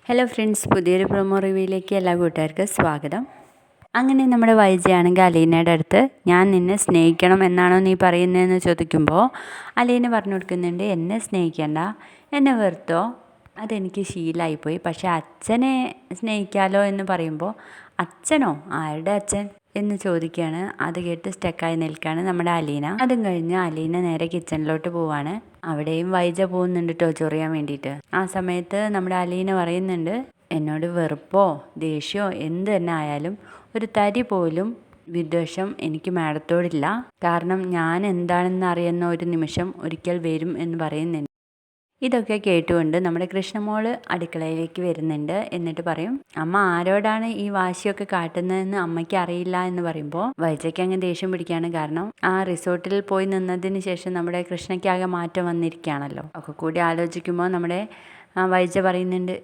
Hello friends, പുതിയൊരു promo റിവ്യൂയിലേക്ക് എല്ലാ കൂട്ടുകാർക്കും സ്വാഗതം. അങ്ങനെ നമ്മുടെ വൈജയാണെങ്കിൽ അലീനയുടെ അടുത്ത് ഞാൻ നിന്നെ സ്നേഹിക്കണം എന്നാണോ നീ പറയുന്നതെന്ന് ചോദിക്കുമ്പോൾ അലീന പറഞ്ഞു കൊടുക്കുന്നുണ്ട്, എന്നെ സ്നേഹിക്കണ്ട, എന്നെ വെറുത്തോ, അതെനിക്ക് ശീലമായിപ്പോയി, പക്ഷേ അച്ഛനെ സ്നേഹിക്കാമല്ലോ എന്ന് പറയുമ്പോൾ അച്ഛനോ, ആരുടെ അച്ഛൻ എന്ന് ചോദിക്കുകയാണ്. അത് കേട്ട് സ്റ്റക്കായി നിൽക്കുകയാണ് നമ്മുടെ അലീന. അതും കഴിഞ്ഞ് അലീന നേരെ കിച്ചണിലോട്ട് പോവാണ്. അവിടെയും വൈജ പോകുന്നുണ്ട് കേട്ടോ ചൊറിയാൻ വേണ്ടിയിട്ട്. ആ സമയത്ത് നമ്മുടെ അലീന പറയുന്നുണ്ട്, എന്നോട് വെറുപ്പോ ദേഷ്യമോ എന്ത് തന്നെ ആയാലും ഒരു തരി പോലും വിദ്വേഷം എനിക്ക് മാഡത്തോടില്ല. കാരണം ഞാൻ എന്താണെന്ന് അറിയുന്ന ഒരു നിമിഷം ഒരിക്കൽ വരും എന്ന് പറയുന്നുണ്ട്. ഇതൊക്കെ കേട്ടുകൊണ്ട് നമ്മുടെ കൃഷ്ണമോള് അടുക്കളയിലേക്ക് വരുന്നുണ്ട്. എന്നിട്ട് പറയും, അമ്മ ആരോടാണ് ഈ വാശിയൊക്കെ കാട്ടുന്നതെന്ന് അമ്മയ്ക്ക് അറിയില്ല എന്ന് പറയുമ്പോൾ വൈജയ്ക്ക് അങ്ങ് ദേഷ്യം പിടിക്കുകയാണ്. കാരണം ആ റിസോർട്ടിൽ പോയി നിന്നതിന് ശേഷം നമ്മുടെ കൃഷ്ണയ്ക്കാകെ മാറ്റം വന്നിരിക്കുകയാണല്ലോ. ഒക്കെ കൂടി ആലോചിക്കുമ്പോൾ നമ്മുടെ വൈജ പറയുന്നുണ്ട്,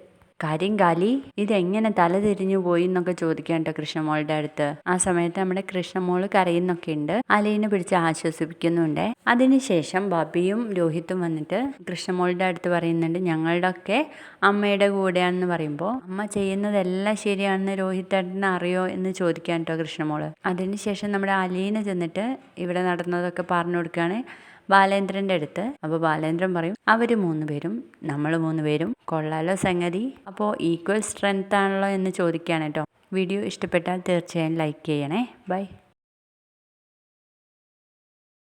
കരിങ്കാലി ഇതെങ്ങനെ തല തിരിഞ്ഞു പോയി എന്നൊക്കെ ചോദിക്കാൻ കേട്ടോ കൃഷ്ണമോളുടെ അടുത്ത്. ആ സമയത്ത് നമ്മുടെ കൃഷ്ണമോള് കരയുന്നൊക്കെ ഉണ്ട്. അലീനെ പിടിച്ച് ആശ്വസിപ്പിക്കുന്നുണ്ട്. അതിനുശേഷം ബബിയും രോഹിത്തും വന്നിട്ട് കൃഷ്ണമോളുടെ അടുത്ത് പറയുന്നുണ്ട്, ഞങ്ങളുടെ ഒക്കെ അമ്മയുടെ കൂടെയാണെന്ന് പറയുമ്പോൾ അമ്മ ചെയ്യുന്നതെല്ലാം ശരിയാണെന്ന് രോഹിത്തേട്ടന് അറിയോ എന്ന് ചോദിക്കാൻ കേട്ടോ കൃഷ്ണമോള്. അതിനുശേഷം നമ്മുടെ അലീന ചെന്നിട്ട് ഇവിടെ നടന്നതൊക്കെ പറഞ്ഞു കൊടുക്കുകയാണ് ബാലേന്ദ്രൻ്റെ അടുത്ത്. അപ്പോൾ ബാലേന്ദ്രൻ പറയും, അവർ 3 പേരും നമ്മൾ 3 പേരും കൊള്ളാലോ സംഗതി, അപ്പോൾ ഈക്വൽ സ്ട്രെങ്ത് ആണല്ലോ എന്ന് ചോദിക്കുകയാണ് കേട്ടോ. വീഡിയോ ഇഷ്ടപ്പെട്ടാൽ തീർച്ചയായും ലൈക്ക് ചെയ്യണേ. ബൈ.